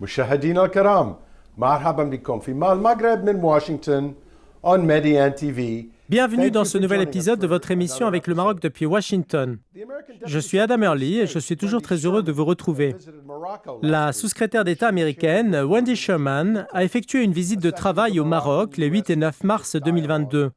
مشاهدينا الكرام مرحبا بكم في المغرب من واشنطن on Median TV. Bienvenue dans ce nouvel épisode de votre émission avec le Maroc depuis Washington. Je suis Adam Early et je suis toujours très heureux de vous retrouver. La sous-secrétaire d'État américaine, Wendy Sherman, a effectué une visite de travail au Maroc les 8 et 9 mars 2022.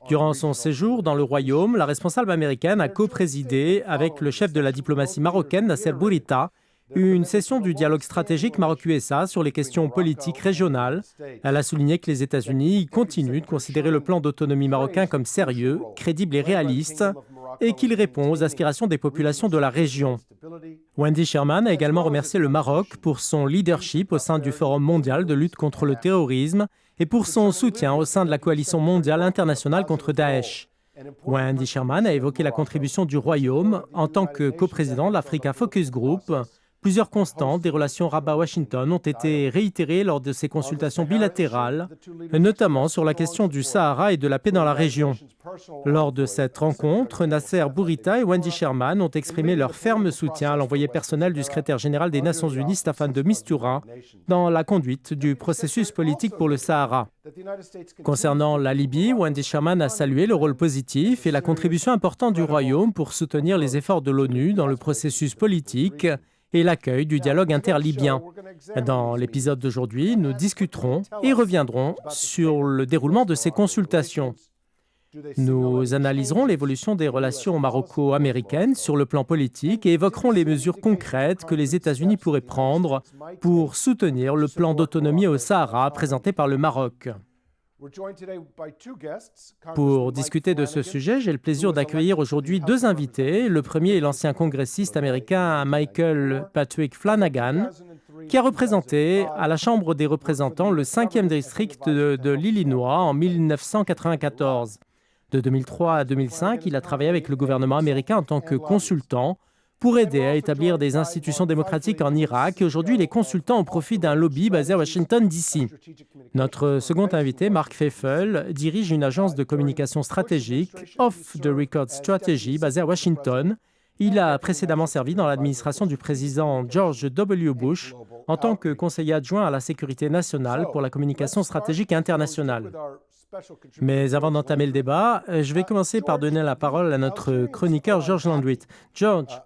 Durant son séjour dans le Royaume, la responsable américaine a co-présidé avec le chef de la diplomatie marocaine, Nasser Bourita, une session du dialogue stratégique Maroc-USA sur les questions politiques régionales. Elle a souligné que les États-Unis continuent de considérer le plan d'autonomie marocain comme sérieux, crédible et réaliste, et qu'il répond aux aspirations des populations de la région. Wendy Sherman a également remercié le Maroc pour son leadership au sein du Forum mondial de lutte contre le terrorisme et pour son soutien au sein de la coalition mondiale internationale contre Daesh. Wendy Sherman a évoqué la contribution du Royaume en tant que coprésident de l'Africa Focus Group. Plusieurs constantes des relations Rabat-Washington ont été réitérées lors de ces consultations bilatérales, notamment sur la question du Sahara et de la paix dans la région. Lors de cette rencontre, Nasser Bourita et Wendy Sherman ont exprimé leur ferme soutien à l'envoyé personnel du secrétaire général des Nations Unies, Staffan de Mistura, dans la conduite du processus politique pour le Sahara. Concernant la Libye, Wendy Sherman a salué le rôle positif et la contribution importante du Royaume pour soutenir les efforts de l'ONU dans le processus politique et l'accueil du dialogue interlibyen. Dans l'épisode d'aujourd'hui, nous discuterons et reviendrons sur le déroulement de ces consultations. Nous analyserons l'évolution des relations maroco-américaines sur le plan politique et évoquerons les mesures concrètes que les États-Unis pourraient prendre pour soutenir le plan d'autonomie au Sahara présenté par le Maroc. Pour discuter de ce sujet, j'ai le plaisir d'accueillir aujourd'hui deux invités. Le premier est l'ancien congressiste américain Michael Patrick Flanagan, qui a représenté à la Chambre des représentants le 5e district de l'Illinois en 1994. De 2003 à 2005, il a travaillé avec le gouvernement américain en tant que consultant pour aider à établir des institutions démocratiques en Irak. Et aujourd'hui, il est consultant au profit d'un lobby basé à Washington, D.C. Notre second invité, Mark Feifel, dirige une agence de communication stratégique, Off the Record Strategy, basée à Washington. Il a précédemment servi dans l'administration du président George W. Bush en tant que conseiller adjoint à la sécurité nationale pour la communication stratégique internationale. Mais avant d'entamer le débat, je vais commencer par donner la parole à notre chroniqueur George Landwitt. George,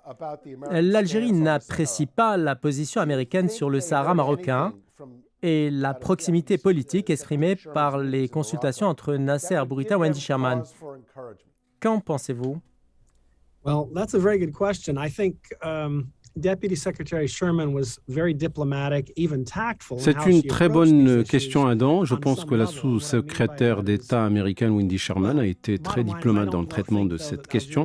l'Algérie n'apprécie pas la position américaine sur le Sahara marocain et la proximité politique exprimée par les consultations entre Nasser Bourita et Wendy Sherman. Qu'en pensez-vous? Well, that's a very good question. I think Deputy Secretary Sherman was very diplomatic, even tactful. C'est une très bonne question, Adam. Je pense que la sous-secrétaire d'État américaine Wendy Sherman a été très diplomate dans le traitement de cette question.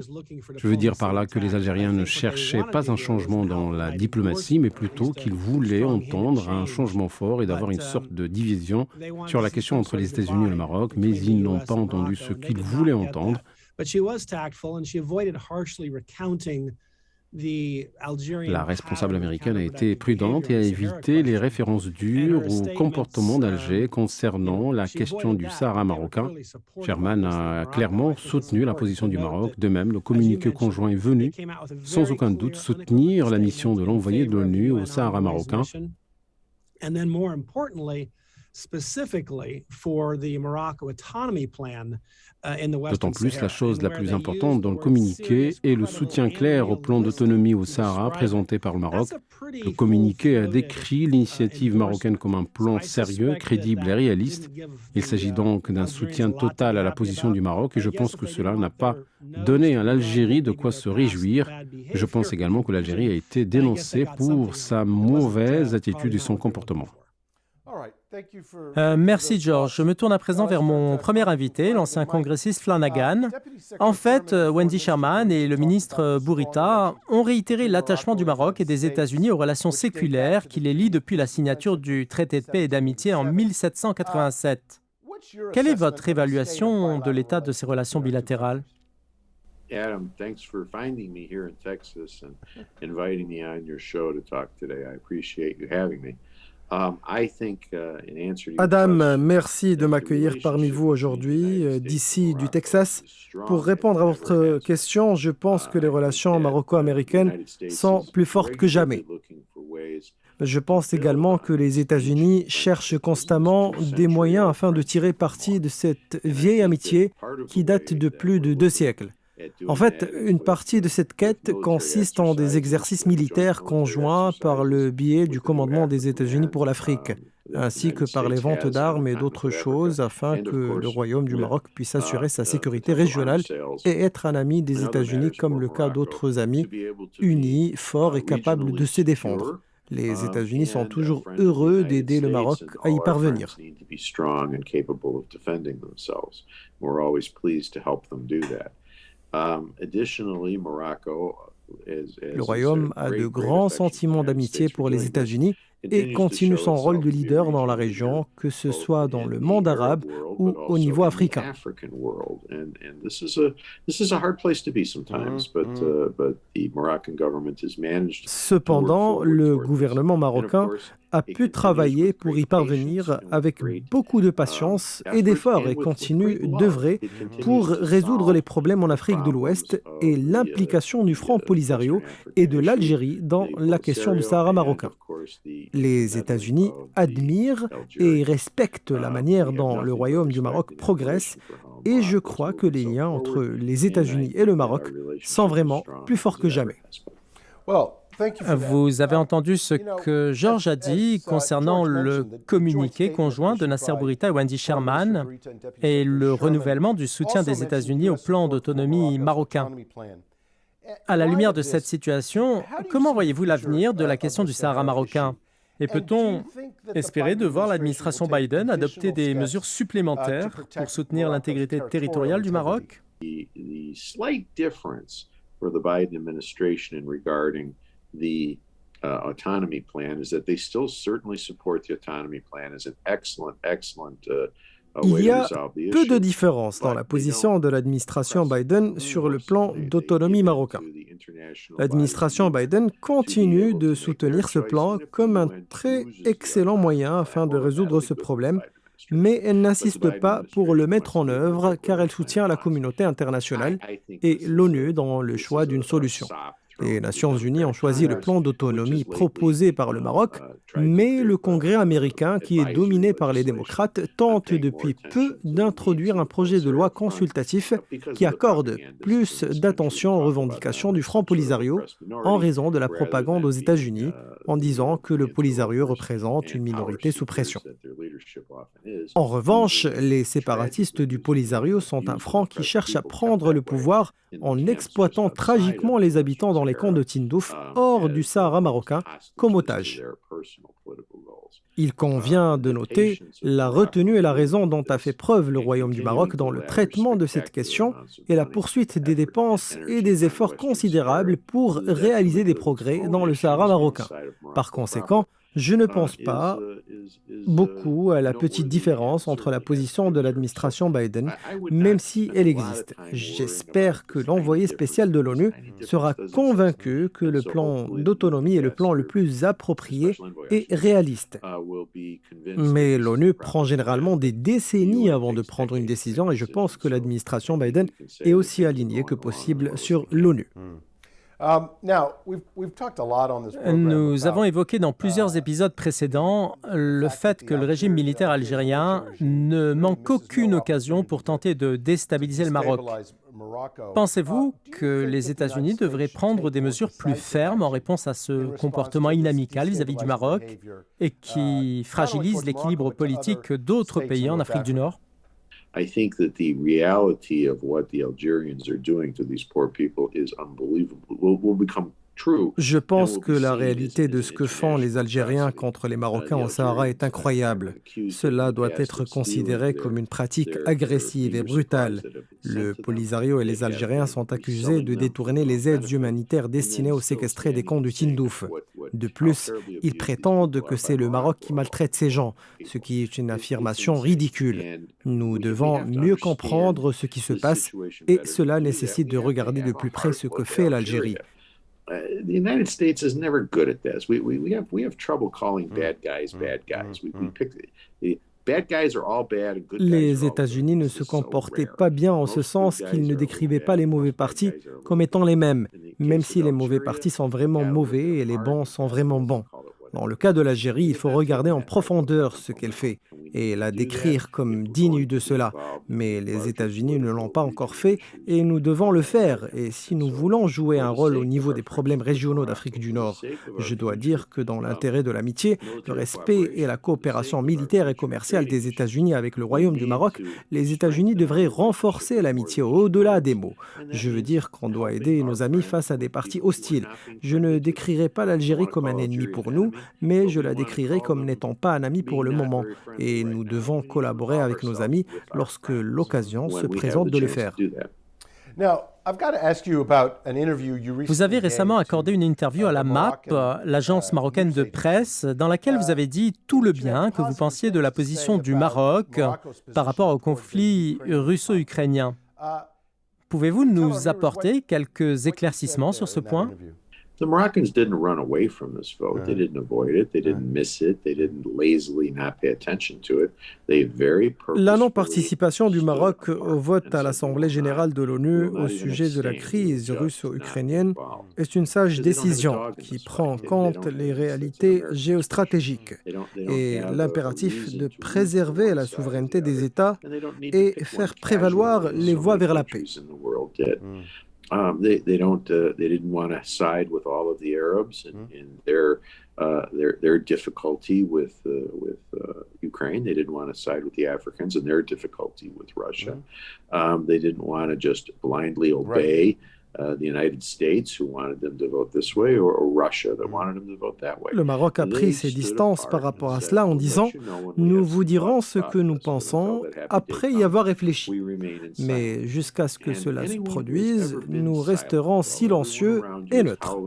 Je veux dire par là que les Algériens ne cherchaient pas un changement dans la diplomatie, mais plutôt qu'ils voulaient entendre un changement fort et d'avoir une sorte de division sur la question entre les États-Unis et le Maroc, mais ils n'ont pas entendu ce qu'ils voulaient entendre. La responsable américaine a été prudente et a évité les références dures au comportement d'Alger concernant la question du Sahara marocain. Sherman a clairement soutenu la position du Maroc. De même, le communiqué conjoint est venu, sans aucun doute, soutenir la mission de l'envoyé de l'ONU au Sahara marocain. D'autant plus, la chose la plus importante dans le communiqué est le soutien clair au plan d'autonomie au Sahara présenté par le Maroc. Le communiqué a décrit l'initiative marocaine comme un plan sérieux, crédible et réaliste. Il s'agit donc d'un soutien total à la position du Maroc et je pense que cela n'a pas donné à l'Algérie de quoi se réjouir. Je pense également que l'Algérie a été dénoncée pour sa mauvaise attitude et son comportement. Merci George. Je me tourne à présent vers mon premier invité, l'ancien congressiste Flanagan. En fait, Wendy Sherman et le ministre Bourita ont réitéré l'attachement du Maroc et des États-Unis aux relations séculaires qui les lient depuis la signature du traité de paix et d'amitié en 1787. Quelle est votre évaluation de l'état de ces relations bilatérales? Adam, thanks for finding me here in Texas and inviting me on your show to talk today. I appreciate you having me. Adam, merci de m'accueillir parmi vous aujourd'hui, d'ici du Texas. Pour répondre à votre question, je pense que les relations maroco-américaines sont plus fortes que jamais. Je pense également que les États-Unis cherchent constamment des moyens afin de tirer parti de cette vieille amitié qui date de plus de 2 siècles. En fait, une partie de cette quête consiste en des exercices militaires conjoints par le biais du commandement des États-Unis pour l'Afrique, ainsi que par les ventes d'armes et d'autres choses afin que le Royaume du Maroc puisse assurer sa sécurité régionale et être un ami des États-Unis comme le cas d'autres amis, unis, forts et capables de se défendre. Les États-Unis sont toujours heureux d'aider le Maroc à y parvenir. Le Royaume a de grands sentiments d'amitié pour les États-Unis et continue son rôle de leader dans la région, que ce soit dans le monde arabe ou au niveau africain. Cependant, le gouvernement marocain a pu travailler pour y parvenir avec beaucoup de patience et d'efforts et continue d'œuvrer pour résoudre les problèmes en Afrique de l'Ouest et l'implication du Front Polisario et de l'Algérie dans la question du Sahara marocain. Les États-Unis admirent et respectent la manière dont le Royaume du Maroc progresse et je crois que les liens entre les États-Unis et le Maroc sont vraiment plus forts que jamais. Vous avez entendu ce que George a dit concernant le communiqué conjoint de Nasser Bourita et Wendy Sherman et le renouvellement du soutien des États-Unis au plan d'autonomie marocain. À la lumière de cette situation, comment voyez-vous l'avenir de la question du Sahara marocain? Et peut-on espérer de voir l'administration Biden adopter des mesures supplémentaires pour soutenir l'intégrité territoriale du Maroc? The autonomy plan is that they still certainly support the autonomy plan as an excellent Il y a peu de différence dans la position de l'administration Biden sur le plan d'autonomie marocain. L'administration Biden continue de soutenir ce plan comme un très excellent moyen afin de résoudre ce problème, mais elle n'insiste pas pour le mettre en œuvre car elle soutient la communauté internationale et l'ONU dans le choix d'une solution. Les Nations Unies ont choisi le plan d'autonomie proposé par le Maroc, mais le Congrès américain, qui est dominé par les démocrates, tente depuis peu d'introduire un projet de loi consultatif qui accorde plus d'attention aux revendications du Front Polisario en raison de la propagande aux États-Unis, en disant que le Polisario représente une minorité sous pression. En revanche, les séparatistes du Polisario sont un front qui cherche à prendre le pouvoir en exploitant tragiquement les habitants dans les camps de Tindouf hors du Sahara marocain comme otages. Il convient de noter la retenue et la raison dont a fait preuve le Royaume du Maroc dans le traitement de cette question et la poursuite des dépenses et des efforts considérables pour réaliser des progrès dans le Sahara marocain. Par conséquent, je ne pense pas beaucoup à la petite différence entre la position de l'administration Biden, même si elle existe. J'espère que l'envoyé spécial de l'ONU sera convaincu que le plan d'autonomie est le plan le plus approprié et réaliste. Mais l'ONU prend généralement des décennies avant de prendre une décision et je pense que l'administration Biden est aussi alignée que possible sur l'ONU. Nous avons évoqué dans plusieurs épisodes précédents le fait que le régime militaire algérien ne manque aucune occasion pour tenter de déstabiliser le Maroc. Pensez-vous que les États-Unis devraient prendre des mesures plus fermes en réponse à ce comportement inamical vis-à-vis du Maroc et qui fragilise l'équilibre politique d'autres pays en Afrique du Nord? I think that the reality of what the Algerians are doing to these poor people is unbelievable. Will become true. Je pense que la réalité de ce que font les Algériens contre les Marocains au Sahara est incroyable. Cela doit être considéré comme une pratique agressive et brutale. Le Polisario et les Algériens sont accusés de détourner les aides humanitaires destinées aux séquestrés des camps du Tindouf. De plus, ils prétendent que c'est le Maroc qui maltraite ces gens, ce qui est une affirmation ridicule. Nous devons mieux comprendre ce qui se passe et cela nécessite de regarder de plus près ce que fait l'Algérie. The United States is never good at this. We have trouble calling bad guys bad guys. We pick the bad guys are all bad and good guys are all Les good. États-Unis ne It's se just so comportaient rare. pas bien en ce Most sens good qu'ils guys ne are décrivaient bad. pas les mauvais Most bad partis guys are comme bad. étant les mêmes, In the même case si of les mauvais Algeria, partis sont vraiment yeah, mauvais et les hard, bons sont vraiment bons. call it what Dans it le is. cas de l'Algérie, il faut regarder en profondeur ce qu'elle fait et la décrire comme digne de cela. Mais les États-Unis ne l'ont pas encore fait et nous devons le faire. Et si nous voulons jouer un rôle au niveau des problèmes régionaux d'Afrique du Nord, je dois dire que dans l'intérêt de l'amitié, le respect et la coopération militaire et commerciale des États-Unis avec le Royaume du Maroc, les États-Unis devraient renforcer l'amitié au-delà des mots. Je veux dire qu'on doit aider nos amis face à des partis hostiles. Je ne décrirai pas l'Algérie comme un ennemi pour nous, mais je la décrirai comme n'étant pas un ami pour le moment. Et nous devons collaborer avec nos amis lorsque l'occasion se présente de le faire. Now, I've got to ask you about an interview you recently Vous avez récemment gave accordé to, une interview à la the MAP, Moroccan, l'agence marocaine de news presse, dans laquelle vous avez dit tout le bien que vous pensiez de la position du Maroc par rapport au conflit russo-ukrainien. Pouvez-vous nous apporter quelques éclaircissements sur ce point? The Moroccans didn't run away from this vote. They didn't avoid it. They didn't miss it. They didn't lazily not pay attention to it. They very purposefully La non-participation du Maroc stood au vote apart à l'Assemblée générale de l'ONU au sujet de la crise russo-ukrainienne est une sage décision qui prend en compte les réalités géostratégiques et l'impératif de préserver la souveraineté des États et faire prévaloir les voies vers la paix. They didn't want to side with all of the Arabs in their difficulty with Ukraine. They didn't want to side with the Africans in their difficulty with Russia. They didn't want to just blindly obey the United States, who wanted them to vote this way, or Russia that wanted them to vote that way. Le Maroc a pris ses distances par rapport à cela en disant « Nous vous dirons ce que nous pensons après y avoir réfléchi. Mais jusqu'à ce que cela se produise, nous resterons silencieux et neutres. »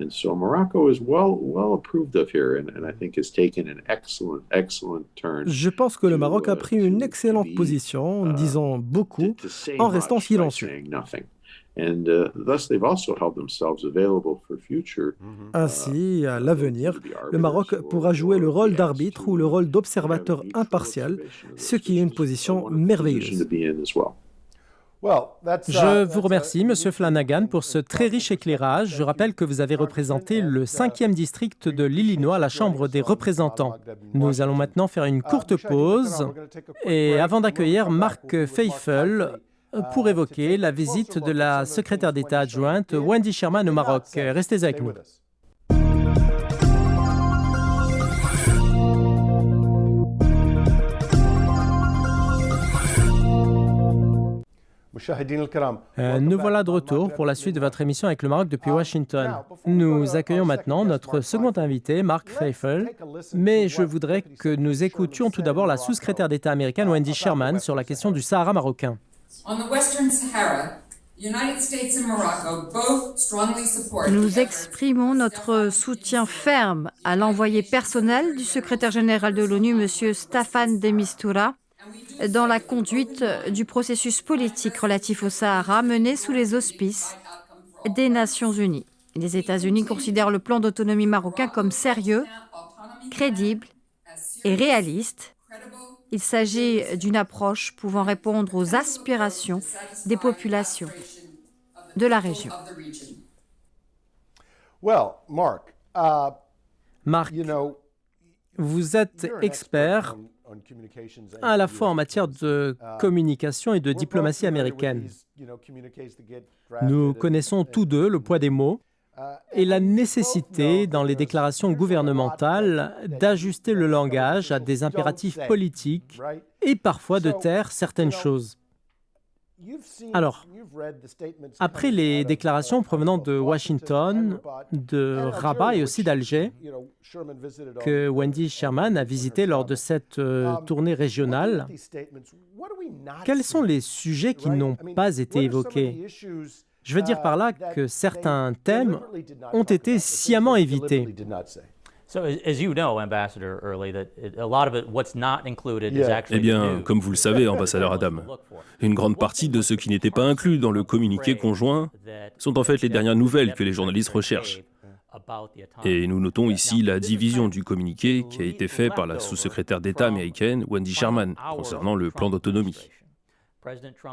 And so Morocco is well approved of here, and I think has taken an excellent turn. Je pense que le Maroc a pris une excellente position en disant beaucoup, en restant silencieux. Ainsi, à l'avenir, le Maroc pourra jouer le rôle d'arbitre ou le rôle d'observateur impartial, ce qui est une position merveilleuse. Je vous remercie, Monsieur Flanagan, pour ce très riche éclairage. Je rappelle que vous avez représenté le 5e district de l'Illinois à la Chambre des représentants. Nous allons maintenant faire une courte pause et avant d'accueillir Mark Feifel pour évoquer la visite de la secrétaire d'État adjointe Wendy Sherman au Maroc. Restez avec nous. Nous voilà de retour pour la suite de votre émission avec le Maroc depuis Washington. Nous accueillons maintenant notre second invité, Mark Feifel, mais je voudrais que nous écoutions tout d'abord la sous-secrétaire d'État américaine Wendy Sherman sur la question du Sahara marocain. Nous exprimons notre soutien ferme à l'envoyé personnel du secrétaire général de l'ONU, M. Staffan de Mistura, dans la conduite du processus politique relatif au Sahara mené sous les auspices des Nations Unies. Les États-Unis considèrent le plan d'autonomie marocain comme sérieux, crédible et réaliste. Il s'agit d'une approche pouvant répondre aux aspirations des populations de la région. Mark, vous êtes expert à la fois en matière de communication et de diplomatie américaine. Nous connaissons tous deux le poids des mots et la nécessité dans les déclarations gouvernementales d'ajuster le langage à des impératifs politiques et parfois de taire certaines choses. Alors, après les déclarations provenant de Washington, de Rabat et aussi d'Alger, que Wendy Sherman a visité lors de cette tournée régionale, quels sont les sujets qui n'ont pas été évoqués? Je veux dire par là que certains thèmes ont été sciemment évités. Eh bien, comme vous le savez, ambassadeur Adam, une grande partie de ce qui n'était pas inclus dans le communiqué conjoint sont en fait les dernières nouvelles que les journalistes recherchent. Et nous notons ici la division du communiqué qui a été fait par la sous-secrétaire d'État américaine Wendy Sherman concernant le plan d'autonomie.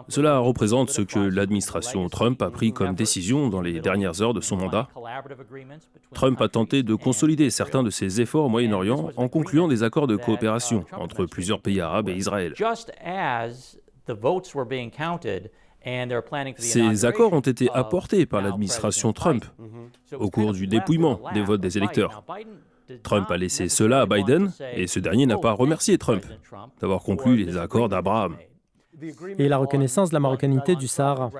Cela représente ce que l'administration Trump a pris comme décision dans les dernières heures de son mandat. Trump a tenté de consolider certains de ses efforts au Moyen-Orient en concluant des accords de coopération entre plusieurs pays arabes et Israël. Ces accords ont été apportés par l'administration Trump au cours du dépouillement des votes des électeurs. Trump a laissé cela à Biden et ce dernier n'a pas remercié Trump d'avoir conclu les accords d'Abraham. Et la reconnaissance de la marocanité du Sahara.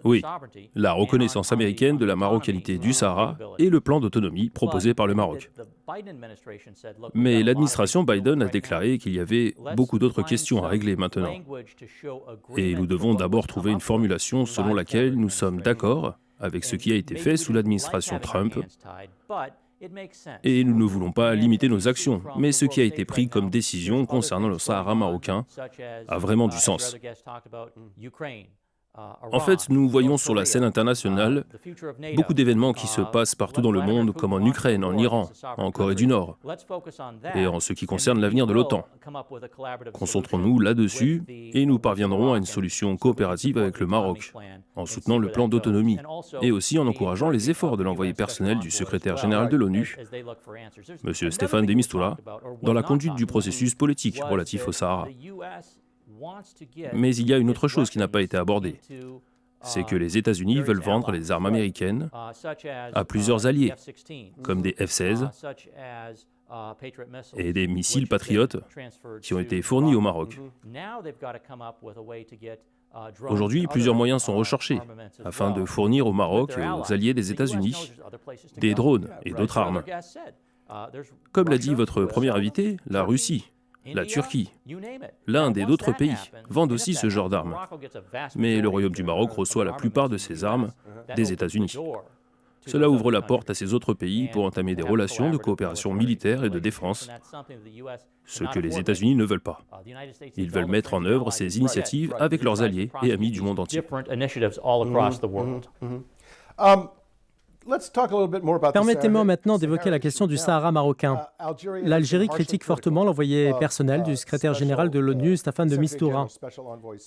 Oui, la reconnaissance américaine de la marocanité du Sahara et le plan d'autonomie proposé par le Maroc. Mais l'administration Biden a déclaré qu'il y avait beaucoup d'autres questions à régler maintenant. Et nous devons d'abord trouver une formulation selon laquelle nous sommes d'accord avec ce qui a été fait sous l'administration Trump. Et nous ne voulons pas limiter nos actions, mais ce qui a été pris comme décision concernant le Sahara marocain a vraiment du sens. En fait, nous voyons sur la scène internationale beaucoup d'événements qui se passent partout dans le monde, comme en Ukraine, en Iran, en Corée du Nord. Et en ce qui concerne l'avenir de l'OTAN, concentrons-nous là-dessus et nous parviendrons à une solution coopérative avec le Maroc, en soutenant le plan d'autonomie et aussi en encourageant les efforts de l'envoyé personnel du secrétaire général de l'ONU, M. Staffan de Mistura, dans la conduite du processus politique relatif au Sahara. Mais il y a une autre chose qui n'a pas été abordée. C'est que les États-Unis veulent vendre les armes américaines à plusieurs alliés, comme des F-16 et des missiles patriotes qui ont été fournis au Maroc. Aujourd'hui, plusieurs moyens sont recherchés afin de fournir au Maroc et aux alliés des États-Unis des drones et d'autres armes. Comme l'a dit votre premier invité, la Russie, la Turquie, l'Inde et d'autres pays vendent aussi ce genre d'armes. Mais le Royaume du Maroc reçoit la plupart de ces armes des États-Unis. Cela ouvre la porte à ces autres pays pour entamer des relations de coopération militaire et de défense, ce que les États-Unis ne veulent pas. Ils veulent mettre en œuvre ces initiatives avec leurs alliés et amis du monde entier. Permettez-moi maintenant d'évoquer la question du Sahara marocain. L'Algérie critique fortement l'envoyé personnel du secrétaire général de l'ONU, Staffan de Mistura.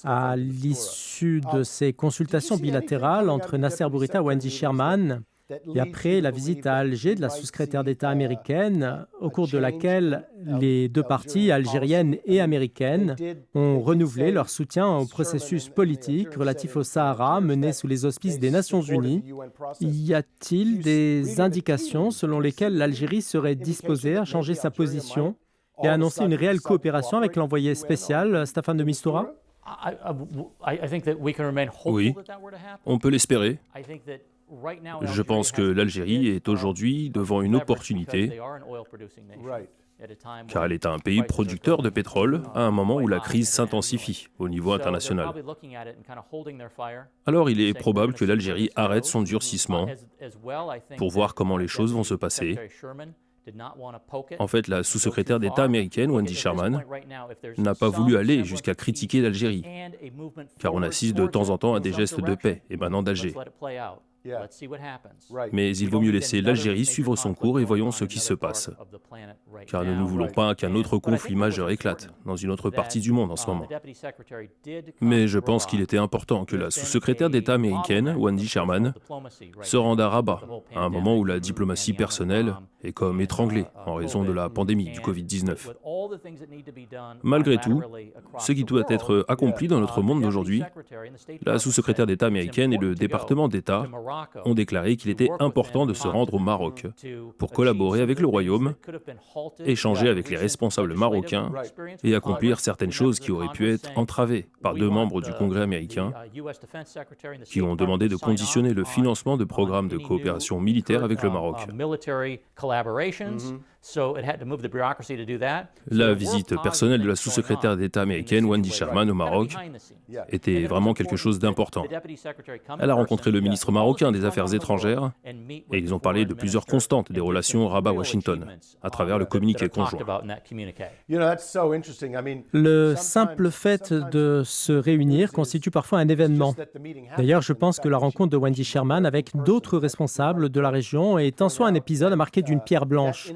À l'issue de ces consultations bilatérales entre Nasser Bourita et Wendy Sherman, et après la visite à Alger de la sous-secrétaire d'État américaine, au cours de laquelle les deux parties, algériennes et américaines, ont renouvelé leur soutien au processus politique relatif au Sahara mené sous les auspices des Nations Unies, y a-t-il des indications selon lesquelles l'Algérie serait disposée à changer sa position et à annoncer une réelle coopération avec l'envoyé spécial Staffan de Mistura? Oui, on peut l'espérer. Je pense que l'Algérie est aujourd'hui devant une opportunité, car elle est un pays producteur de pétrole à un moment où la crise s'intensifie au niveau international. Alors il est probable que l'Algérie arrête son durcissement pour voir comment les choses vont se passer. En fait, la sous-secrétaire d'État américaine, Wendy Sherman, n'a pas voulu aller jusqu'à critiquer l'Algérie, car on assiste de temps en temps à des gestes de paix émanant d'Alger. Mais il vaut mieux laisser l'Algérie suivre son cours et voyons ce qui se passe. Car nous ne voulons pas qu'un autre conflit majeur éclate dans une autre partie du monde en ce moment. Mais je pense qu'il était important que la sous-secrétaire d'État américaine, Wendy Sherman, se rende à Rabat, à un moment où la diplomatie personnelle est comme étranglée en raison de la pandémie du Covid-19. Malgré tout, ce qui doit être accompli dans notre monde d'aujourd'hui, la sous-secrétaire d'État américaine et le département d'État ont déclaré qu'il était important de se rendre au Maroc pour collaborer avec le Royaume, échanger avec les responsables marocains et accomplir certaines choses qui auraient pu être entravées par deux membres du Congrès américain qui ont demandé de conditionner le financement de programmes de coopération militaire avec le Maroc. La visite personnelle de la sous-secrétaire d'État américaine Wendy Sherman au Maroc était vraiment quelque chose d'important. Elle a rencontré le ministre marocain des Affaires étrangères et ils ont parlé de plusieurs constantes des relations Rabat-Washington à travers le communiqué conjoint. Le simple fait de se réunir constitue parfois un événement. D'ailleurs, je pense que la rencontre de Wendy Sherman avec d'autres responsables de la région est en soi un épisode à marquer d'une pierre blanche.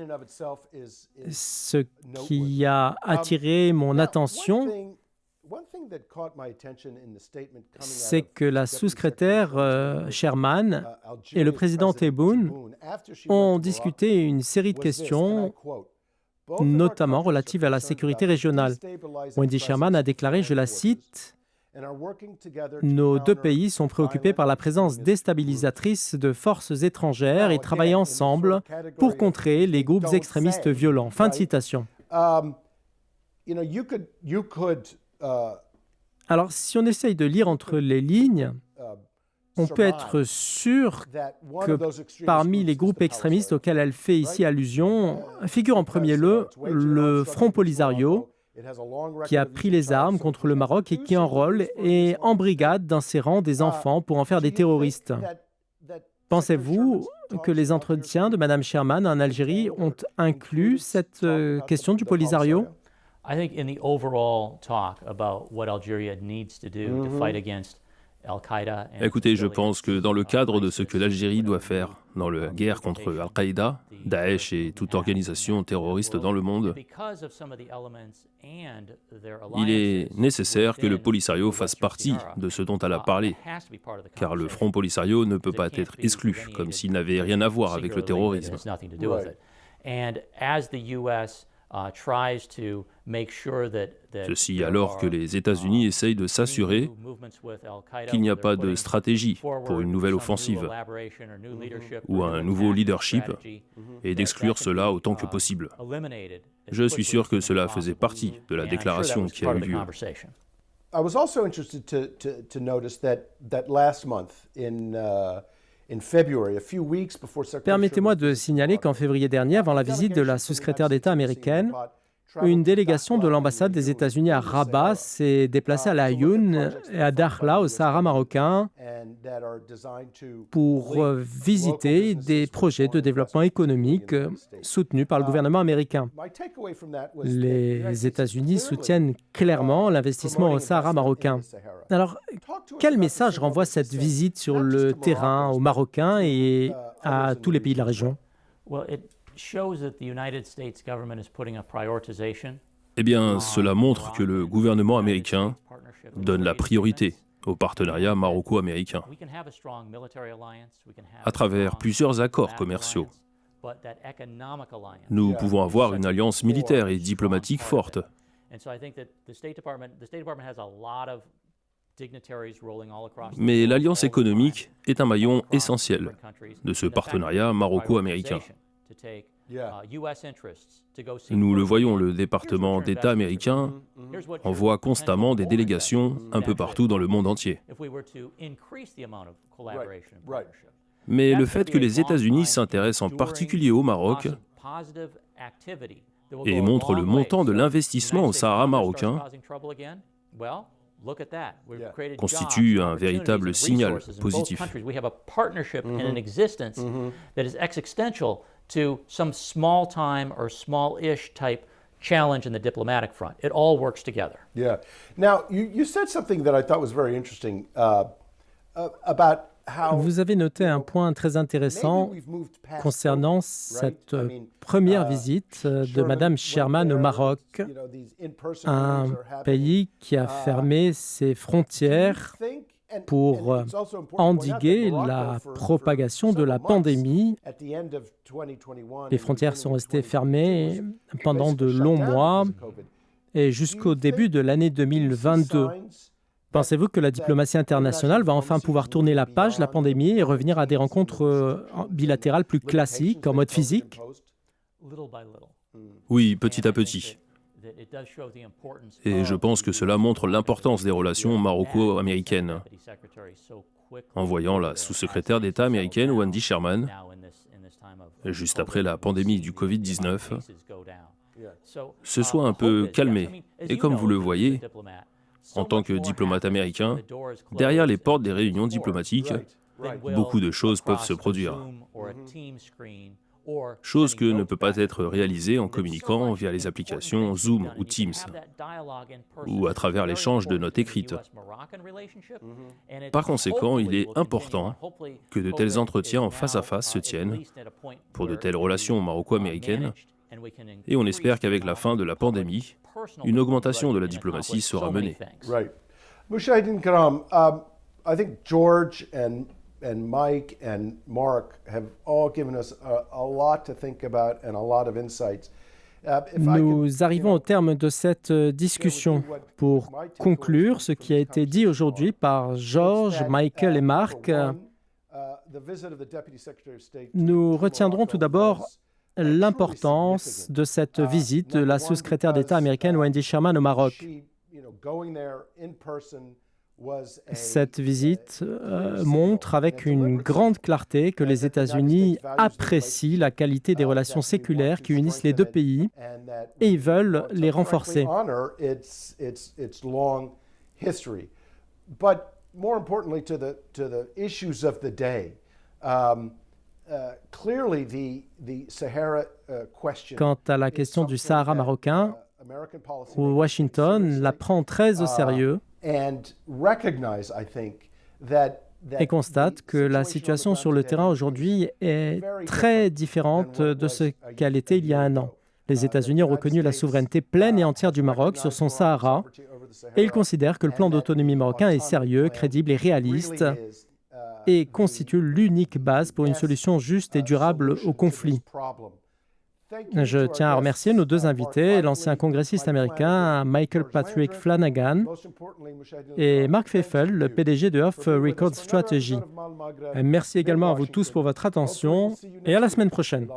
Ce qui a attiré mon attention, c'est que la sous-secrétaire Sherman et le président Tebboune ont discuté une série de questions, notamment relatives à la sécurité régionale. Wendy Sherman a déclaré, je la cite, « Nos deux pays sont préoccupés par la présence déstabilisatrice de forces étrangères et travaillent ensemble pour contrer les groupes extrémistes violents. » Fin de citation. Alors, si on essaye de lire entre les lignes, on peut être sûr que parmi les groupes extrémistes auxquels elle fait ici allusion, figure en premier lieu le Front Polisario, qui a pris les armes contre le Maroc et qui enrôle et embrigade dans ses rangs des enfants pour en faire des terroristes. Pensez-vous que les entretiens de Mme Sherman en Algérie ont inclus cette question du Polisario? Écoutez, je pense que dans le cadre de ce que l'Algérie doit faire dans la guerre contre Al-Qaïda, Daesh et toute organisation terroriste dans le monde, il est nécessaire que le Polisario fasse partie de ce dont elle a parlé, car le Front Polisario ne peut pas être exclu, comme s'il n'avait rien à voir avec le terrorisme. Ceci alors que les États-Unis essayent de s'assurer qu'il n'y a pas de stratégie pour une nouvelle offensive ou un nouveau leadership et d'exclure cela autant que possible. Je suis sûr que cela faisait partie de la déclaration qui a eu lieu. I was also interested to notice that last month in February, a few weeks before Secretary Permettez-moi de signaler qu'en février dernier, avant la visite de la sous-secrétaire d'État américaine, une délégation de l'ambassade des États-Unis à Rabat s'est déplacée à La Ayoun et à Dakhla, au Sahara marocain, pour visiter des projets de développement économique soutenus par le gouvernement américain. Les États-Unis soutiennent clairement l'investissement au Sahara marocain. Alors, quel message renvoie cette visite sur le terrain aux Marocains et à tous les pays de la région? Eh bien, cela montre que le gouvernement américain donne la priorité au partenariat maroco-américain à travers plusieurs accords commerciaux. Nous pouvons avoir une alliance militaire et diplomatique forte. Mais l'alliance économique est un maillon essentiel de ce partenariat maroco-américain. Nous le voyons, le département d'État américain envoie constamment des délégations un peu partout dans le monde entier. Mais le fait que les États-Unis s'intéressent en particulier au Maroc et montrent le montant de l'investissement au Sahara marocain constitue un véritable signal positif. To some small-time or small-ish type challenge in the diplomatic front. It all works together. Yeah. Now, you said something that I thought was very interesting about how. Vous avez noté un point très intéressant concernant cette première visite de Mme Sherman au Maroc, un pays qui a fermé ses frontières pour endiguer la propagation de la pandémie. Les frontières sont restées fermées pendant de longs mois et jusqu'au début de l'année 2022. Pensez-vous que la diplomatie internationale va enfin pouvoir tourner la page de la pandémie et revenir à des rencontres bilatérales plus classiques, en mode physique? Oui, petit à petit. Et je pense que cela montre l'importance des relations maroco-américaines. En voyant la sous-secrétaire d'État américaine Wendy Sherman, juste après la pandémie du Covid-19, se soit un peu calmée. Et comme vous le voyez, en tant que diplomate américain, derrière les portes des réunions diplomatiques, beaucoup de choses peuvent se produire. Chose que ne peut pas être réalisée en communiquant via les applications Zoom ou Teams, ou à travers l'échange de notes écrites. Par conséquent, il est important que de tels entretiens en face à face se tiennent pour de telles relations maroco-américaines, et on espère qu'avec la fin de la pandémie, une augmentation de la diplomatie sera menée. Right. Mushahideen Karam, I think George and Mike and Mark have all given us a lot to think about and a lot of insights. Nous arrivons au terme de cette discussion. Pour conclure, ce qui a été dit aujourd'hui par George, Michael et Mark, nous retiendrons tout d'abord l'importance de cette visite de la sous-secrétaire d'État américaine Wendy Sherman au Maroc. Cette visite montre avec une grande clarté que les États-Unis apprécient la qualité des relations séculaires qui unissent les deux pays et ils veulent les renforcer. Quant à la question du Sahara marocain, Washington la prend très au sérieux et constate que la situation sur le terrain aujourd'hui est très différente de ce qu'elle était il y a un an. Les États-Unis ont reconnu la souveraineté pleine et entière du Maroc sur son Sahara et ils considèrent que le plan d'autonomie marocain est sérieux, crédible et réaliste et constitue l'unique base pour une solution juste et durable au conflit. Je tiens à remercier nos deux invités, l'ancien congressiste américain Michael Patrick Flanagan et Mark Feifel, le PDG de Off Record Strategy. Merci également à vous tous pour votre attention et à la semaine prochaine.